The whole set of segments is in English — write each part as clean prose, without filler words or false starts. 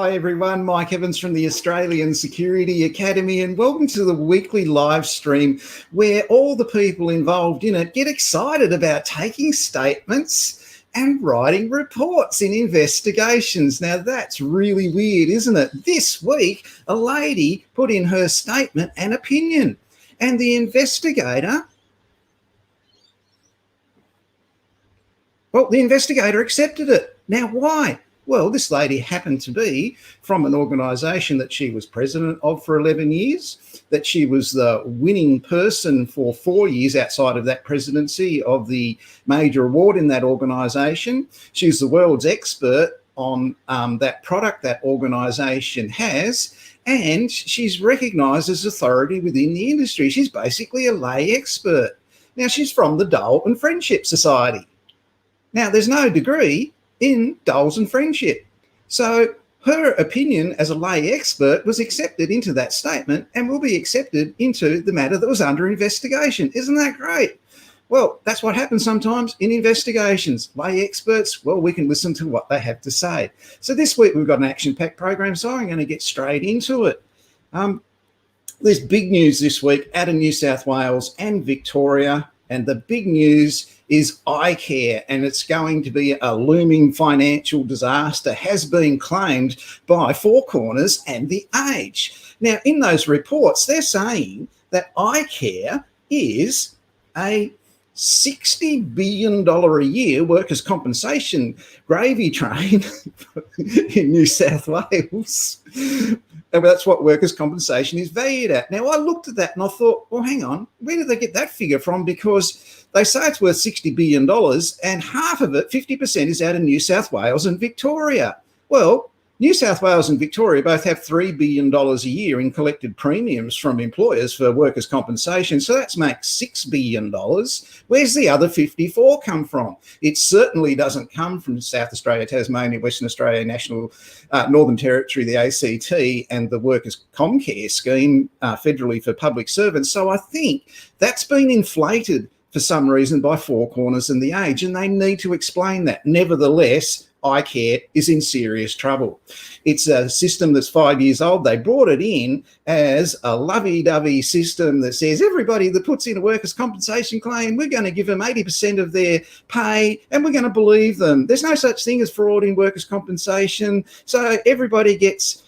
Hi everyone, Mike Evans from the Australian Security Academy, and welcome to the weekly live stream where all the people involved in it get excited about taking statements and writing reports in investigations. Now that's really weird, isn't it? This week, a lady put in her statement and opinion, and the investigator accepted it. Now why? Well, this lady happened to be from an organisation that she was president of for 11 years, that she was the winning person for 4 years outside of that presidency of the major award in that organisation. She's the world's expert on that product that organisation has, and she's recognised as authority within the industry. She's basically a lay expert. Now, she's from the Dole and Friendship Society. Now, there's no degree in Doles and Friendship. So her opinion as a lay expert was accepted into that statement and will be accepted into the matter that was under investigation. Isn't that great? Well, that's what happens sometimes in investigations. Lay experts, well, we can listen to what they have to say. So this week we've got an action-packed program, so I'm going to get straight into it. There's big news this week out of New South Wales and Victoria, and the big news is eye care, and it's going to be a looming financial disaster, has been claimed by Four Corners and The Age. Now, in those reports, they're saying that eye care is a $60 billion a year workers' compensation gravy train in New South Wales. And that's what workers' compensation is valued at. Now, I looked at that and I thought, well, hang on, where did they get that figure from? Because they say it's worth $60 billion and half of it, 50%, is out of New South Wales and Victoria. Well, New South Wales and Victoria both have $3 billion a year in collected premiums from employers for workers' compensation. So that makes $6 billion. Where's the other 54 come from? It certainly doesn't come from South Australia, Tasmania, Western Australia, National Northern Territory, the ACT, and the Workers' Comcare scheme federally for public servants. So I think that's been inflated for some reason by Four Corners and The Age, and they need to explain that. Nevertheless, eye care is in serious trouble. It's a system that's 5 years old. They brought it in as a lovey-dovey system that says everybody that puts in a workers' compensation claim, we're going to give them 80% of their pay and we're going to believe them. There's no such thing as fraud in workers' compensation. So everybody gets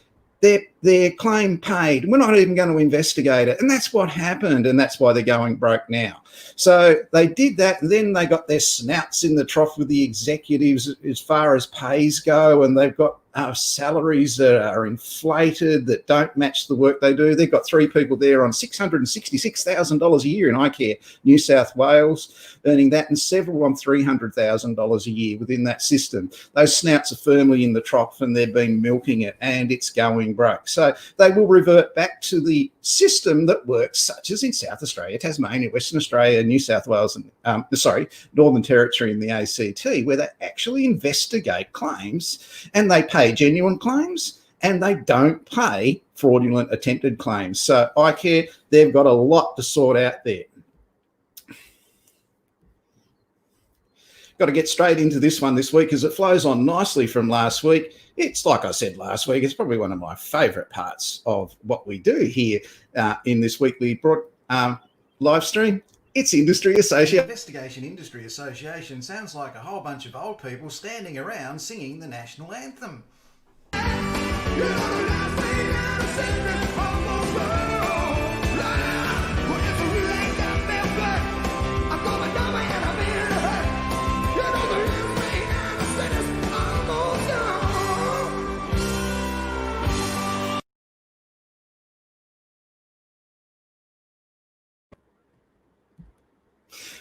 their claim paid. We're not even going to investigate it. And that's what happened, and that's why they're going broke now. So they did that, and then they got their snouts in the trough with the executives as far as pays go, and they've got salaries that are inflated, that don't match the work they do. They've got three people there on $666,000 a year in eye care, New South Wales, earning that, and several on $300,000 a year within that system. Those snouts are firmly in the trough and they've been milking it, and it's going broke. So they will revert back to the system that works, such as in South Australia, Tasmania, Western Australia, New South Wales, and Northern Territory and the ACT, where they actually investigate claims and they pay genuine claims and they don't pay fraudulent attempted claims. So eye care, they've got a lot to sort out there. Got to get straight into this one this week as it flows on nicely from last week. It's like I said last week, it's probably one of my favourite parts of what we do here in this weekly live stream. It's Industry Association. Investigation Industry Association sounds like a whole bunch of old people standing around singing the national anthem.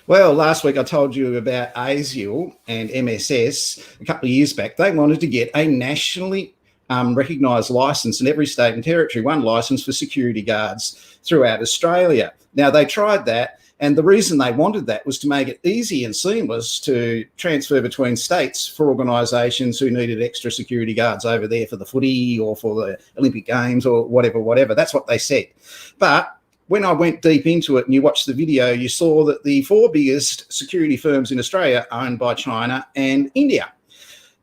Well, last week I told you about ASIL and MSS a couple of years back. They wanted to get a nationally recognised licence in every state and territory, one licence for security guards throughout Australia. Now, they tried that, and the reason they wanted that was to make it easy and seamless to transfer between states for organisations who needed extra security guards over there for the footy or for the Olympic Games or whatever. That's what they said. But when I went deep into it and you watched the video, you saw that the four biggest security firms in Australia are owned by China and India.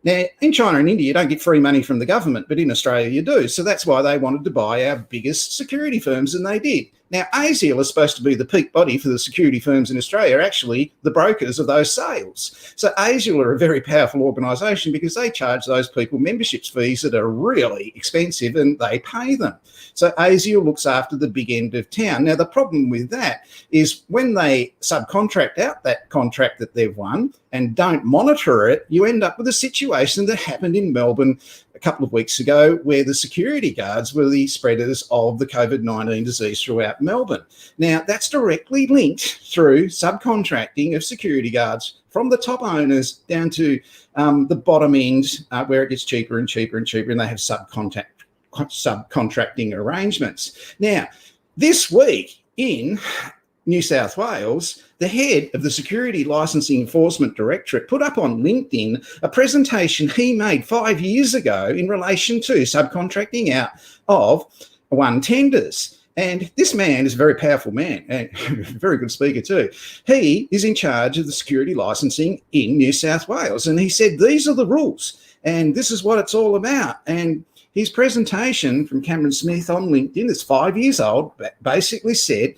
Now, in China and India, you don't get free money from the government, but in Australia you do. So that's why they wanted to buy our biggest security firms, and they did. Now, ASIAL is supposed to be the peak body for the security firms in Australia, are actually the brokers of those sales. So ASIAL are a very powerful organisation because they charge those people memberships fees that are really expensive, and they pay them. So ASIAL looks after the big end of town. Now, the problem with that is when they subcontract out that contract that they've won and don't monitor it, you end up with a situation that happened in Melbourne a couple of weeks ago, where the security guards were the spreaders of the COVID-19 disease throughout Melbourne. Now, that's directly linked through subcontracting of security guards from the top owners down to the bottom end, where it gets cheaper and cheaper and cheaper, and they have subcontracting arrangements. Now, this week in New South Wales, the head of the Security Licensing Enforcement Directorate put up on LinkedIn a presentation he made 5 years ago in relation to subcontracting out of won tenders. And this man is a very powerful man and a very good speaker too. He is in charge of the security licensing in New South Wales. And he said, these are the rules and this is what it's all about. And his presentation from Cameron Smith on LinkedIn, it's 5 years old, basically said,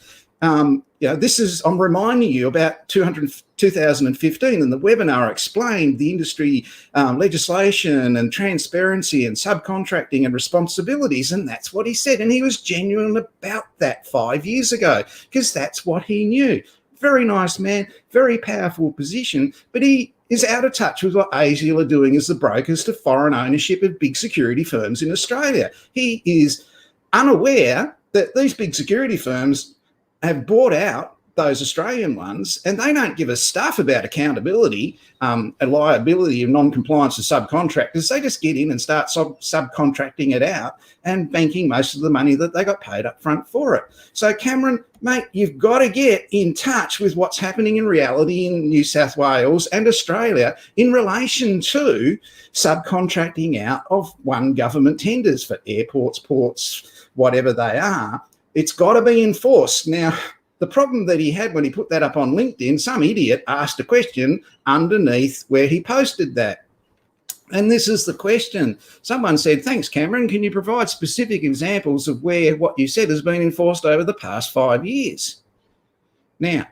this is, I'm reminding you about 2015, and the webinar explained the industry legislation and transparency and subcontracting and responsibilities, and that's what he said. And he was genuine about that 5 years ago because that's what he knew. Very nice man, very powerful position, but he is out of touch with what ASIAL are doing as the brokers to foreign ownership of big security firms in Australia. He is unaware that these big security firms have bought out those Australian ones, and they don't give a stuff about accountability and liability and non-compliance of subcontractors. They just get in and start subcontracting it out and banking most of the money that they got paid up front for it. So Cameron, mate, you've got to get in touch with what's happening in reality in New South Wales and Australia in relation to subcontracting out of one government tenders for airports, ports, whatever they are. It's got to be enforced. Now, the problem that he had when he put that up on LinkedIn, some idiot asked a question underneath where he posted that. And this is the question. Someone said, thanks, Cameron. Can you provide specific examples of where what you said has been enforced over the past 5 years? Now,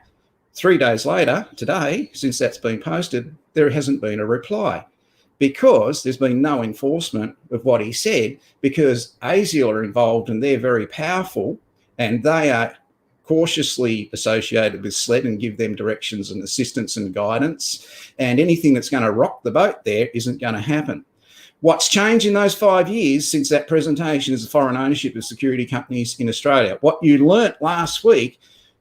3 days later, today, since that's been posted, there hasn't been a reply, because there's been no enforcement of what he said, because ASIAL are involved and they're very powerful, and they are cautiously associated with SLED and give them directions and assistance and guidance. And anything that's going to rock the boat there isn't going to happen. What's changed in those 5 years since that presentation is the foreign ownership of security companies in Australia. What you learnt last week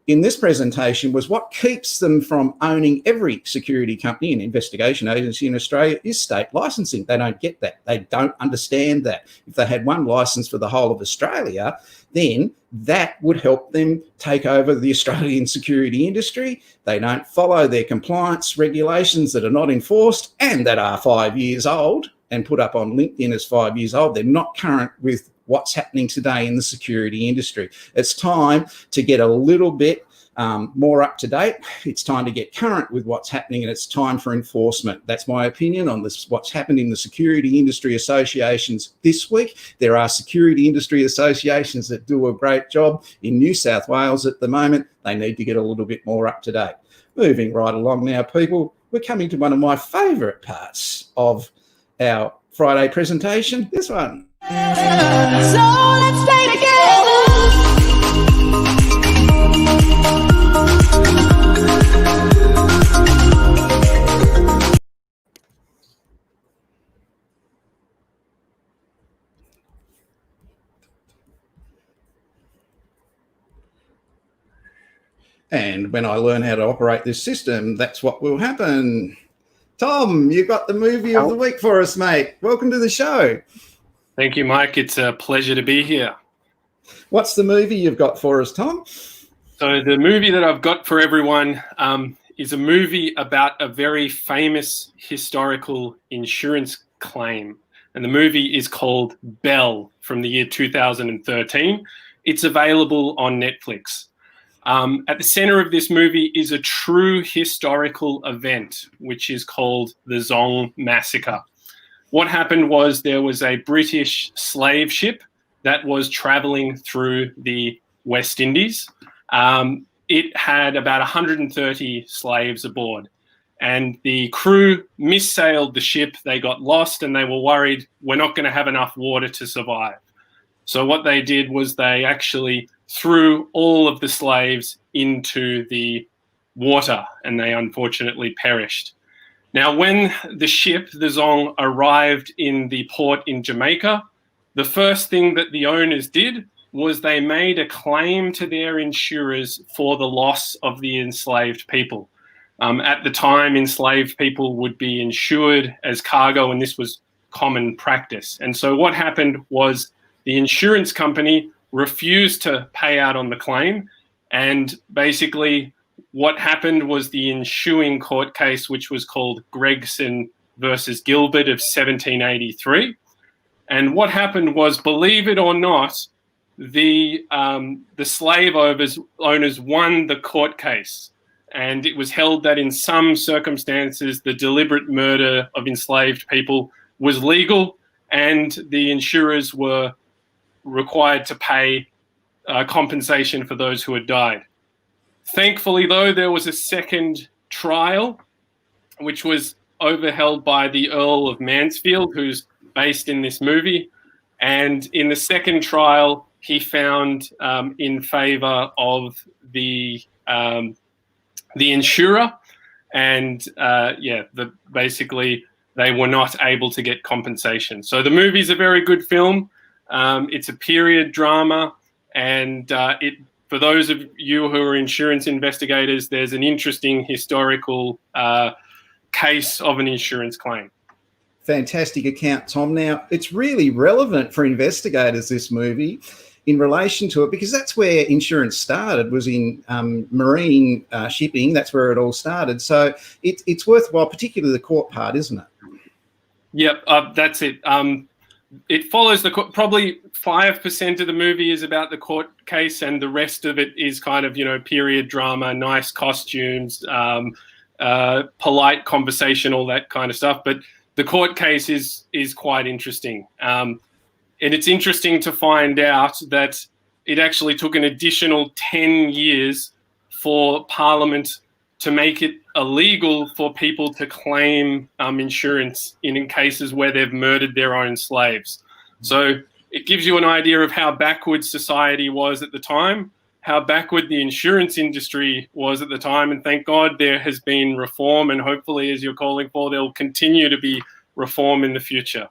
in this presentation was what keeps them from owning every security company and investigation agency in Australia is state licensing. They don't get that. They don't understand that. If they had one license for the whole of Australia, then that would help them take over the Australian security industry. They don't follow their compliance regulations that are not enforced and that are 5 years old and put up on LinkedIn as 5 years old. They're not current with what's happening today in the security industry. It's time to get a little bit more up to date. It's time to get current with what's happening, and it's time for enforcement. That's my opinion on this, what's happened in the security industry associations this week. There are security industry associations that do a great job in New South Wales at the moment. They need to get a little bit more up to date. Moving right along now, people, we're coming to one of my favourite parts of our Friday presentation, this one. So let's stay together. And when I learn how to operate this system, that's what will happen. Tom, you got the movie of the week for us, mate. Welcome to the show. Thank you, Mike. It's a pleasure to be here. What's the movie you've got for us, Tom? So the movie that I've got for everyone is a movie about a very famous historical insurance claim. And the movie is called Bell from the year 2013. It's available on Netflix. At the center of this movie is a true historical event, which is called the Zong Massacre. what happened was there was a British slave ship that was traveling through the West Indies. It had about 130 slaves aboard, and the crew missailed the ship. They got lost, and they were worried we're not going to have enough water to survive. So what they did was they actually threw all of the slaves into the water, and they unfortunately perished. Now, when the ship, the Zong, arrived in the port in Jamaica, the first thing that the owners did was they made a claim to their insurers for the loss of the enslaved people. At the time, enslaved people would be insured as cargo, and this was common practice. And so what happened was the insurance company refused to pay out on the claim, and basically what happened was the ensuing court case, which was called Gregson versus Gilbert of 1783. And what happened was, believe it or not, the slave owners won the court case. And it was held that in some circumstances, the deliberate murder of enslaved people was legal, and the insurers were required to pay compensation for those who had died. Thankfully, though, there was a second trial, which was overheld by the Earl of Mansfield, who's based in this movie. And in the second trial, he found in favour of the insurer, and basically they were not able to get compensation. So the movie's a very good film. It's a period drama, and for those of you who are insurance investigators, there's an interesting historical case of an insurance claim. Fantastic account, Tom. Now, it's really relevant for investigators, this movie, in relation to it, because that's where insurance started, was in marine shipping. That's where it all started. So it's worthwhile, particularly the court part, isn't it? Yep, that's it. It follows probably 5% of the movie is about the court case, and the rest of it is kind of, period drama, nice costumes, polite conversation, all that kind of stuff. But the court case is quite interesting. And it's interesting to find out that it actually took an additional 10 years for Parliament to make it illegal for people to claim insurance in cases where they've murdered their own slaves. So it gives you an idea of how backward society was at the time, how backward the insurance industry was at the time. And thank God there has been reform, and hopefully, as you're calling for, there'll continue to be reform in the future.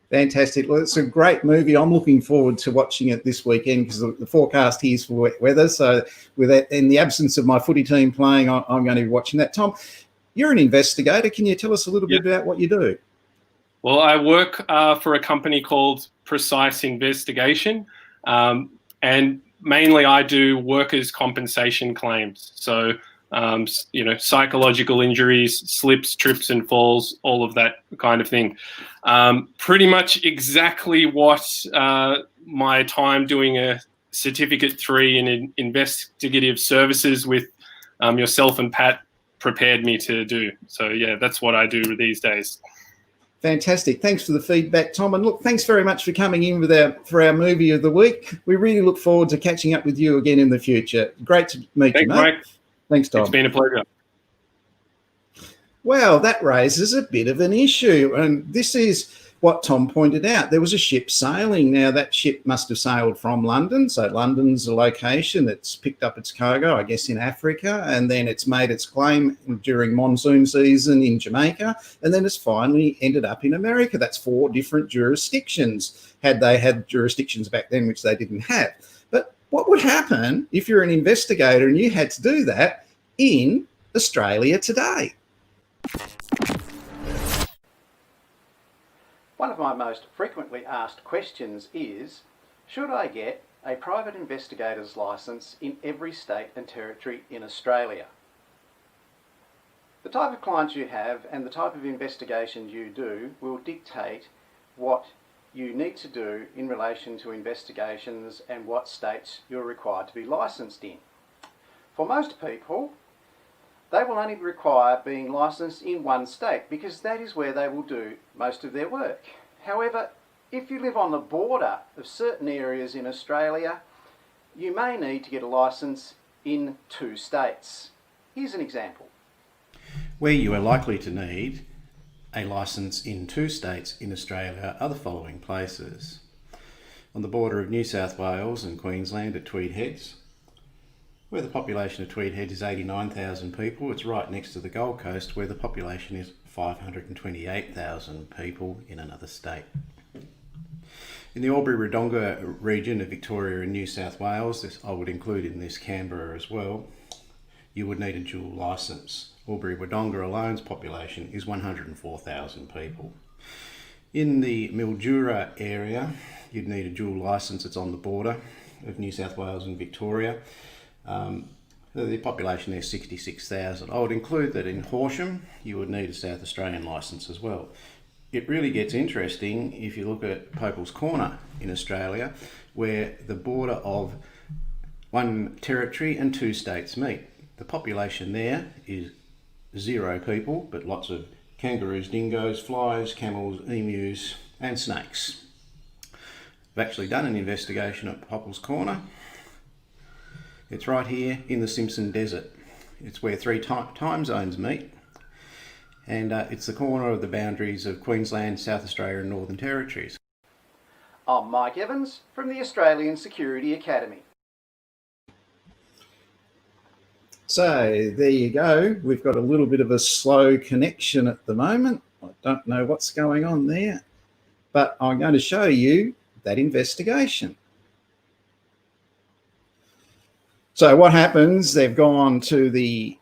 Fantastic. Well, it's a great movie. I'm looking forward to watching it this weekend, because the forecast here is for wet weather. So with that, in the absence of my footy team playing, I'm going to be watching that. Tom, you're an investigator. Can you tell us a little bit about what you do? Well, I work for a company called Precise Investigation, and mainly I do workers' compensation claims. So, psychological injuries, slips, trips and falls, all of that kind of thing. Pretty much exactly what my time doing a Certificate 3 in investigative services with yourself and Pat prepared me to do. So, yeah, that's what I do these days. Fantastic. Thanks for the feedback, Tom. And look, thanks very much for coming in for our movie of the week. We really look forward to catching up with you again in the future. Great to meet you, mate. Mike. Thanks, Tom. It's been a pleasure. Well, that raises a bit of an issue. And this is what Tom pointed out. There was a ship sailing. Now, that ship must have sailed from London. So London's a location. It's picked up its cargo, I guess, in Africa. And then it's made its claim during monsoon season in Jamaica. And then it's finally ended up in America. That's 4 different jurisdictions, had they had jurisdictions back then, which they didn't have. But what would happen if you're an investigator and you had to do that in Australia today? One of my most frequently asked questions is, should I get a private investigator's licence in every state and territory in Australia? The type of clients you have and the type of investigations you do will dictate what you need to do in relation to investigations and what states you're required to be licensed in. For most people, they will only require being licensed in one state because that is where they will do most of their work. However, if you live on the border of certain areas in Australia, you may need to get a licence in 2 states. Here's an example. Where you are likely to need a licence in 2 states in Australia are the following places. On the border of New South Wales and Queensland at Tweed Heads, where the population of Tweed Heads is 89,000 people. It's right next to the Gold Coast where the population is 528,000 people in another state. In the Albury-Wodonga region of Victoria and New South Wales, I would include in this Canberra as well, you would need a dual licence. Albury-Wodonga alone's population is 104,000 people. In the Mildura area, you'd need a dual licence. It's on the border of New South Wales and Victoria. The population there is 66,000. I would include that in Horsham, you would need a South Australian licence as well. It really gets interesting if you look at Popel's Corner in Australia, where the border of 1 territory and 2 states meet. The population there is 0 people, but lots of kangaroos, dingoes, flies, camels, emus and snakes. I've actually done an investigation at Popel's Corner. It's right here in the Simpson Desert. It's where 3 time zones meet, and it's the corner of the boundaries of Queensland, South Australia and Northern Territories. I'm Mike Evans from the Australian Security Academy. So there you go. We've got a little bit of a slow connection at the moment. I don't know what's going on there, but I'm going to show you that investigation. So what happens, they've gone to the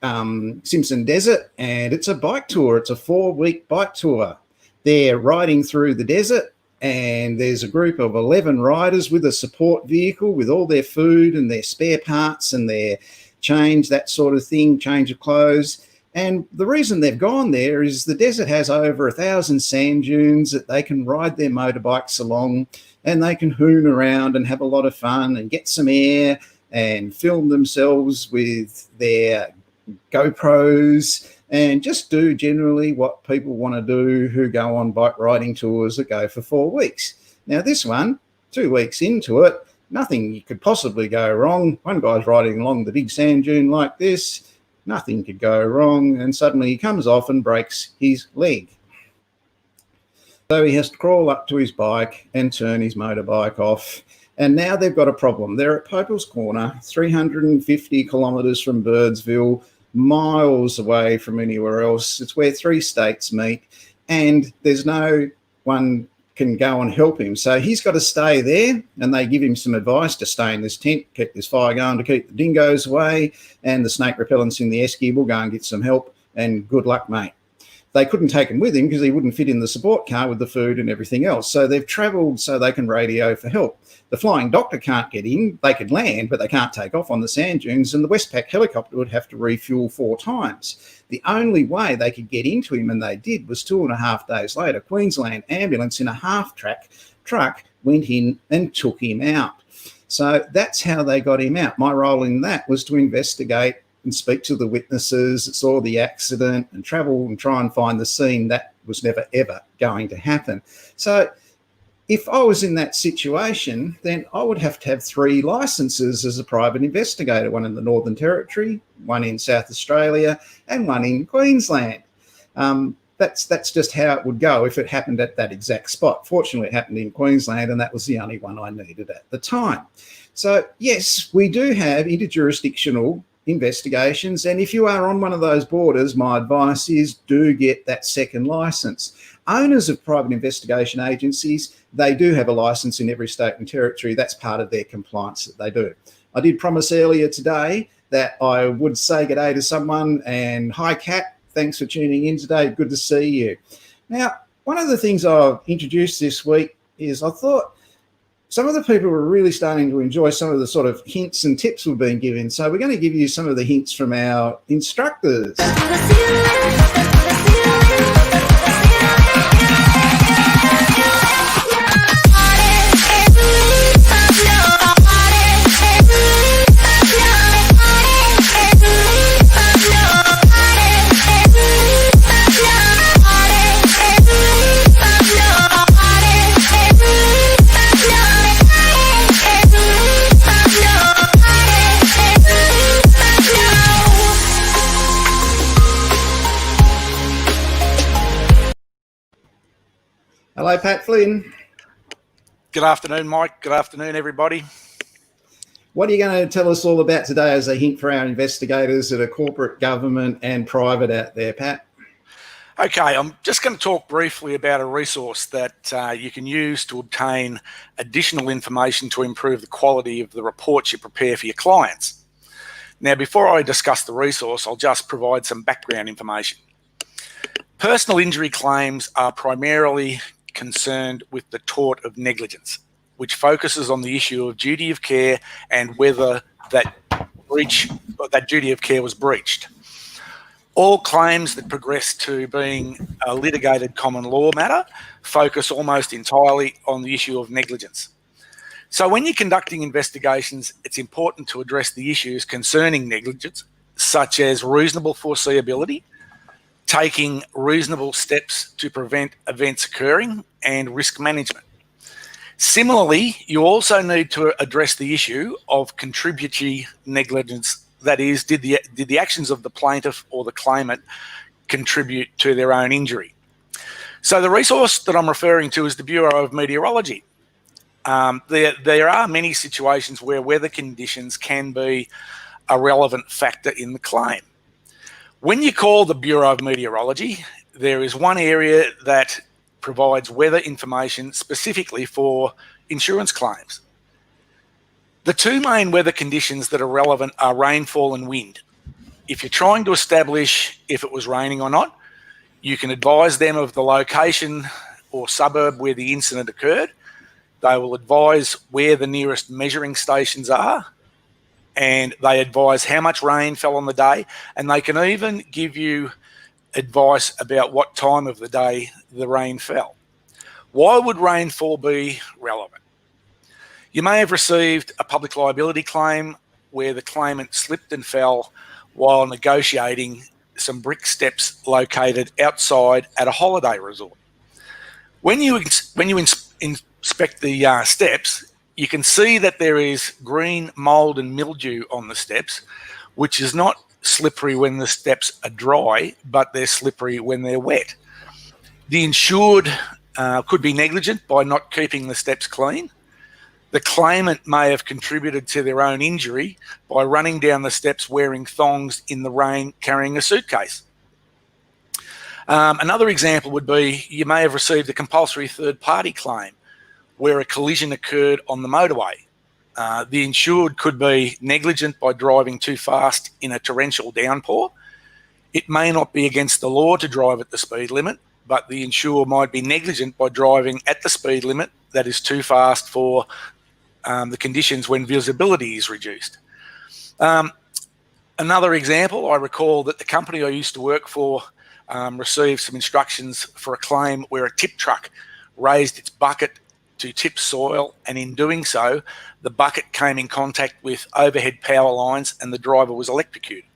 Simpson Desert and it's a bike tour. It's a 4-week bike tour. They're riding through the desert and there's a group of 11 riders with a support vehicle with all their food and their spare parts and their change, that sort of thing, change of clothes. And the reason they've gone there is the desert has over 1,000 sand dunes that they can ride their motorbikes along and they can hoon around and have a lot of fun and get some air and film themselves with their GoPros and just do generally what people want to do who go on bike riding tours that go for 4 weeks. Now this one, 2 weeks into it, nothing could possibly go wrong. One guy's riding along the big sand dune like this, nothing could go wrong, and suddenly he comes off and breaks his leg. So he has to crawl up to his bike and turn his motorbike off. And now they've got a problem. They're at Popel's Corner, 350 kilometres from Birdsville, miles away from anywhere else. It's where 3 states meet, and there's no one can go and help him. So he's got to stay there, and they give him some advice to stay in this tent, keep this fire going to keep the dingoes away, and the snake repellents in the esky will go and get some help, and good luck, mate. They couldn't take him with him because he wouldn't fit in the support car with the food and everything else. So they've travelled so they can radio for help. The flying doctor can't get in. They could land, but they can't take off on the sand dunes, and the Westpac helicopter would have to refuel 4 times. The only way they could get into him, and they did, was 2.5 days later. Queensland ambulance in a half-track truck went in and took him out. So that's how they got him out. My role in that was to investigate and speak to the witnesses that saw the accident and travel and try and find the scene. That was never, ever going to happen. So if I was in that situation, then I would have to have 3 licenses as a private investigator, one in the Northern Territory, one in South Australia, and one in Queensland. That's just how it would go if it happened at that exact spot. Fortunately, it happened in Queensland, and that was the only one I needed at the time. So yes, we do have interjurisdictional investigations, and if you are on one of those borders, my advice is do get that second license. Owners of private investigation agencies, they do have a license in every state and territory. That's part of their compliance that they do. I did promise earlier today that I would say good day to someone, and hi Kat, thanks for tuning in today, good to see you. Now, one of the things I've introduced this week is I thought some of the people were really starting to enjoy some of the sort of hints and tips we've been given. So we're going to give you some of the hints from our instructors. Hello, Pat Flynn. Good afternoon, Mike. Good afternoon, everybody. What are you going to tell us all about today as a hint for our investigators that are corporate, government and private out there, Pat? Okay, I'm just going to talk briefly about a resource that you can use to obtain additional information to improve the quality of the reports you prepare for your clients. Now, before I discuss the resource, I'll just provide some background information. Personal injury claims are primarily concerned with the tort of negligence, which focuses on the issue of duty of care and whether that duty of care was breached. All claims that progress to being a litigated common law matter focus almost entirely on the issue of negligence. So when you're conducting investigations, it's important to address the issues concerning negligence, such as reasonable foreseeability, taking reasonable steps to prevent events occurring, and risk management. Similarly, you also need to address the issue of contributory negligence. That is, did the actions of the plaintiff or the claimant contribute to their own injury? So the resource that I'm referring to is the Bureau of Meteorology. There are many situations where weather conditions can be a relevant factor in the claim. When you call the Bureau of Meteorology, there is one area that provides weather information specifically for insurance claims. The two main weather conditions that are relevant are rainfall and wind. If you're trying to establish if it was raining or not, you can advise them of the location or suburb where the incident occurred. They will advise where the nearest measuring stations are, and they advise how much rain fell on the day, and they can even give you advice about what time of the day the rain fell. Why would rainfall be relevant? You may have received a public liability claim where the claimant slipped and fell while negotiating some brick steps located outside at a holiday resort. When you inspect the steps, you can see that there is green mould and mildew on the steps, which is not slippery when the steps are dry, but they're slippery when they're wet. The insured could be negligent by not keeping the steps clean. The claimant may have contributed to their own injury by running down the steps wearing thongs in the rain carrying a suitcase. Another example would be you may have received a compulsory third-party claim where a collision occurred on the motorway. The insured could be negligent by driving too fast in a torrential downpour. It may not be against the law to drive at the speed limit, but the insurer might be negligent by driving at the speed limit that is too fast for the conditions when visibility is reduced. Another example, I recall that the company I used to work for received some instructions for a claim where a tip truck raised its bucket to tip soil, and in doing so, the bucket came in contact with overhead power lines and the driver was electrocuted.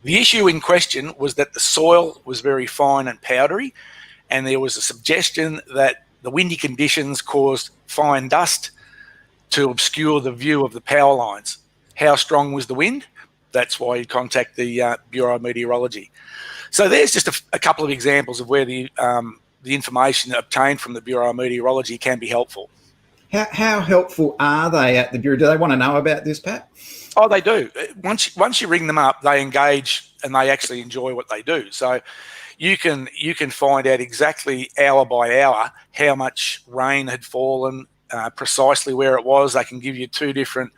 The issue in question was that the soil was very fine and powdery, and there was a suggestion that the windy conditions caused fine dust to obscure the view of the power lines. How strong was the wind? That's why you contact the Bureau of Meteorology. So there's just a couple of examples of where the information obtained from the Bureau of Meteorology can be helpful. How helpful are they at the Bureau? Do they want to know about this, Pat? Oh, they do. Once you ring them up, they engage and they actually enjoy what they do. So you can find out exactly hour by hour how much rain had fallen, precisely where it was. They can give you two different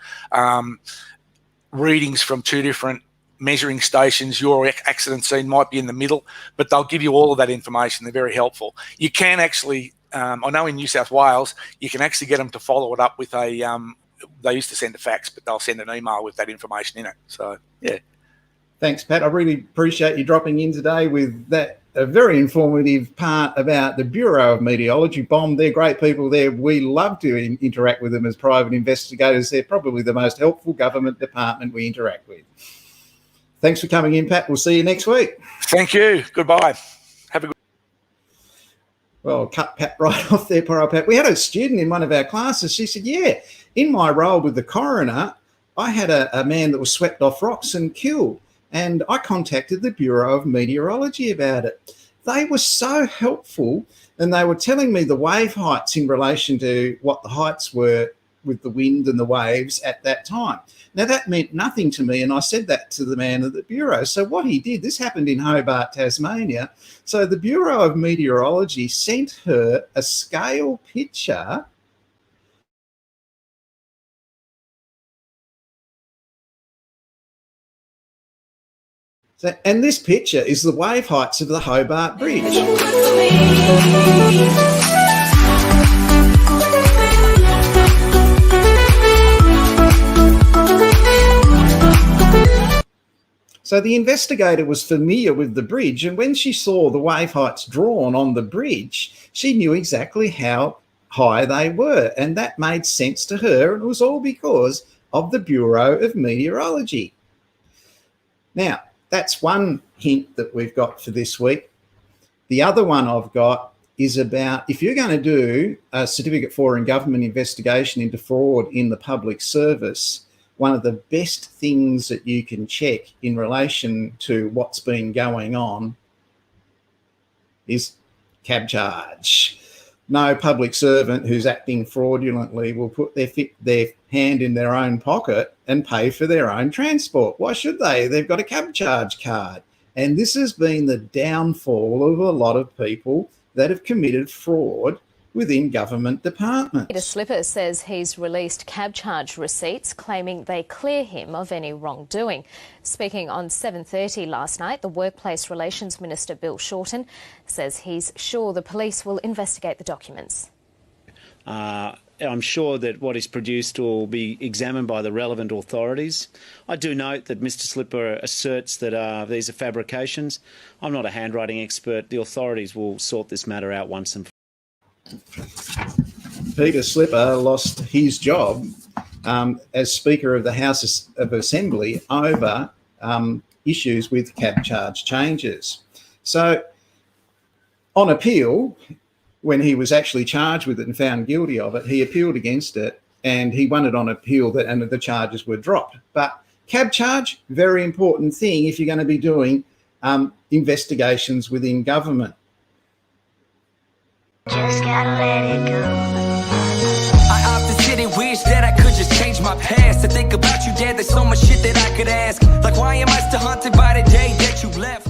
readings from two different measuring stations. Your accident scene might be in the middle, but they'll give you all of that information. They're very helpful. You can actually, I know in New South Wales, you can actually get them to follow it up with they used to send a fax, but they'll send an email with that information in it. So, yeah. Thanks, Pat. I really appreciate you dropping in today with that a very informative part about the Bureau of Meteorology. Bomb, they're great people there. We love to interact with them as private investigators. They're probably the most helpful government department we interact with. Thanks for coming in, Pat. We'll see you next week. Thank you. Goodbye. Have a good. Well, cut Pat right off there, poor old Pat. We had a student in one of our classes. She said, yeah, in my role with the coroner, I had a man that was swept off rocks and killed. And I contacted the Bureau of Meteorology about it. they were so helpful, and they were telling me the wave heights in relation to what the heights were with the wind and the waves at that time. Now, that meant nothing to me, and I said that to the man at the Bureau. So what he did, this happened in Hobart, Tasmania. So the Bureau of Meteorology sent her a scale picture and this picture is the wave heights of the Hobart Bridge. So the investigator was familiar with the bridge, and when she saw the wave heights drawn on the bridge, she knew exactly how high they were, and that made sense to her, and it was all because of the Bureau of Meteorology. Now, that's one hint that we've got for this week. The other one I've got is about if you're going to do a certificate for and government investigation into fraud in the public service, one of the best things that you can check in relation to what's been going on is Cabcharge. No public servant who's acting fraudulently will put their hand in their own pocket and pay for their own transport. Why should they? They've got a Cabcharge card. And this has been the downfall of a lot of people that have committed fraud within government departments. Peter Slipper says he's released Cabcharge receipts claiming they clear him of any wrongdoing. Speaking on 7:30 last night, the Workplace Relations Minister Bill Shorten says he's sure the police will investigate the documents. I'm sure that what is produced will be examined by the relevant authorities. I do note that Mr Slipper asserts that these are fabrications. I'm not a handwriting expert. The authorities will sort this matter out once and for all. Peter Slipper lost his job as Speaker of the House of Assembly over issues with Cabcharge changes. So on appeal, when he was actually charged with it and found guilty of it, he appealed against it and he won it on appeal and the charges were dropped. But Cabcharge, very important thing if you're going to be doing investigations within government. Just gotta let it go. I often sit and wish that I could just change my past. To think about you, Dad, there's so much shit that I could ask. Like, why am I still haunted by the day that you left?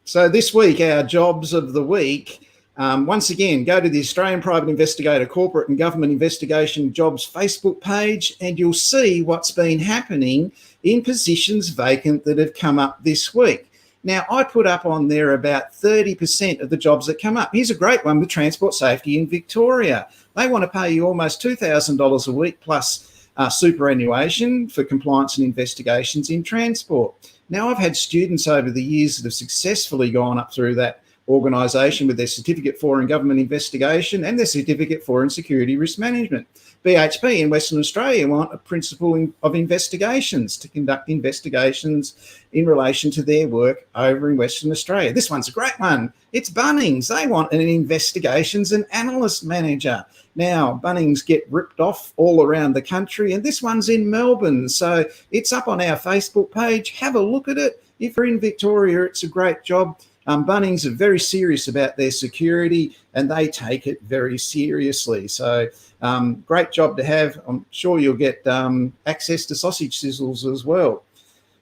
So this week, our jobs of the week, once again, go to the Australian Private Investigator Corporate and Government Investigation Jobs Facebook page and you'll see what's been happening in positions vacant that have come up this week. Now, I put up on there about 30% of the jobs that come up. Here's a great one with Transport Safety in Victoria. They want to pay you almost $2,000 a week plus superannuation for compliance and investigations in transport. Now, I've had students over the years that have successfully gone up through that organisation with their Certificate for and Government Investigation and their Certificate for and Security Risk Management. BHP in Western Australia want a principle of investigations to conduct investigations in relation to their work over in Western Australia. This one's a great one. It's Bunnings. They want an investigations and analyst manager. Now, Bunnings get ripped off all around the country, and this one's in Melbourne. So it's up on our Facebook page. Have a look at it. If you're in Victoria, it's a great job. Bunnings are very serious about their security and they take it very seriously. So great job to have. I'm sure you'll get access to sausage sizzles as well.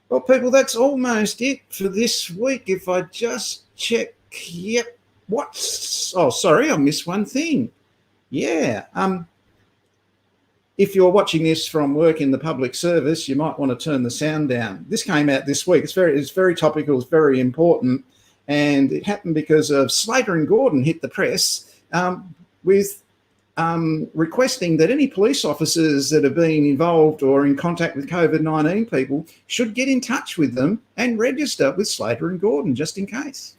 Well, people, that's almost it for this week. If I just check, yep, oh, sorry, I missed one thing. Yeah. If you're watching this from work in the public service, you might want to turn the sound down. This came out this week. It's very topical. It's very important. And it happened because of Slater Gordon hit the press with requesting that any police officers that have been involved or in contact with COVID-19 people should get in touch with them and register with Slater Gordon just in case.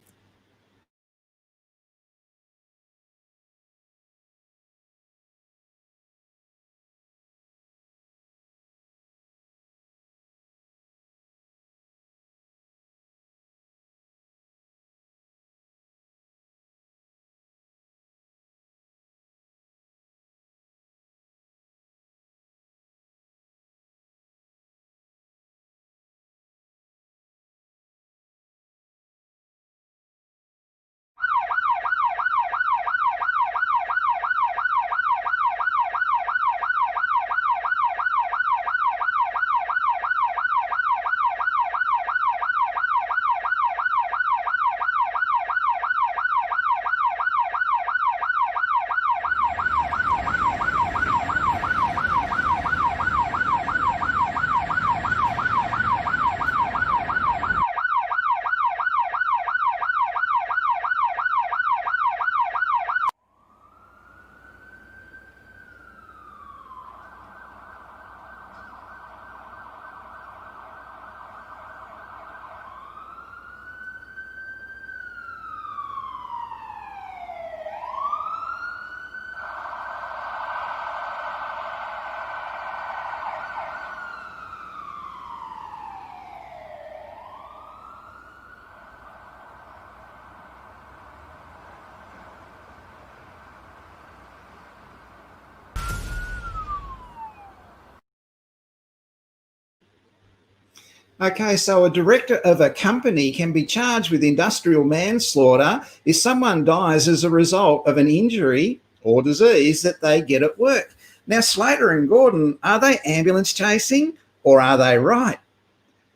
Okay, so a director of a company can be charged with industrial manslaughter if someone dies as a result of an injury or disease that they get at work. Now, Slater and Gordon, are they ambulance chasing or are they right?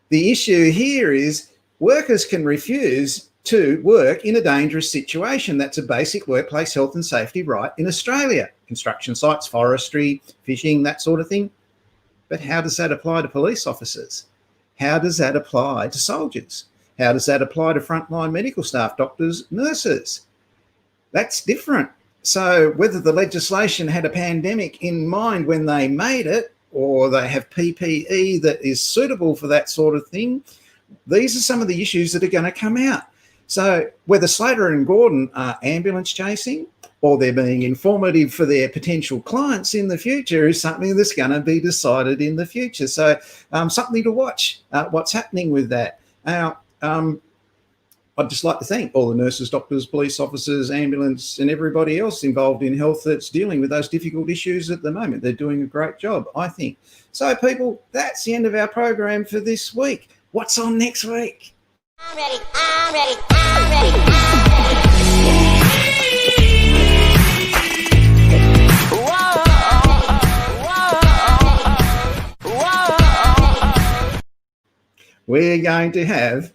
The issue here is workers can refuse to work in a dangerous situation. That's a basic workplace health and safety right in Australia. Construction sites, forestry, fishing, that sort of thing. But how does that apply to police officers? How does that apply to soldiers? How does that apply to frontline medical staff, doctors, nurses? That's different. So whether the legislation had a pandemic in mind when they made it, or they have PPE that is suitable for that sort of thing, these are some of the issues that are going to come out. So whether Slater and Gordon are ambulance chasing or they're being informative for their potential clients in the future is something that's going to be decided in the future. So something to watch, what's happening with that. Now, I'd just like to thank all the nurses, doctors, police officers, ambulance and everybody else involved in health that's dealing with those difficult issues at the moment. They're doing a great job, I think. So people, that's the end of our program for this week. What's on next week? I'm ready, I'm ready, I'm ready, I'm ready. We're going to have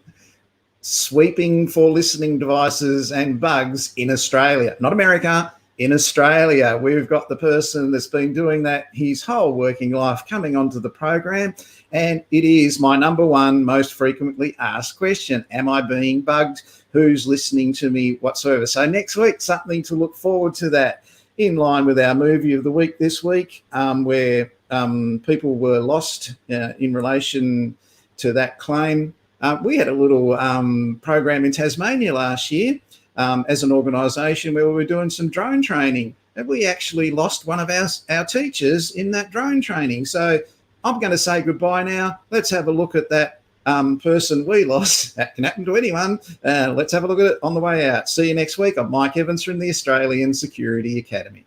sweeping for listening devices and bugs in Australia, not America, in Australia. We've got the person that's been doing that his whole working life coming onto the program, and it is my number one most frequently asked question. Am I being bugged? Who's listening to me whatsoever? So next week, something to look forward to that, in line with our movie of the week this week, where people were lost in relation to that claim. We had a little program in Tasmania last year as an organisation where we were doing some drone training, and we actually lost one of our teachers in that drone training. So I'm going to say goodbye now. Let's have a look at that person we lost. That can happen to anyone. Let's have a look at it on the way out. See you next week. I'm Mike Evans from the Australian Security Academy.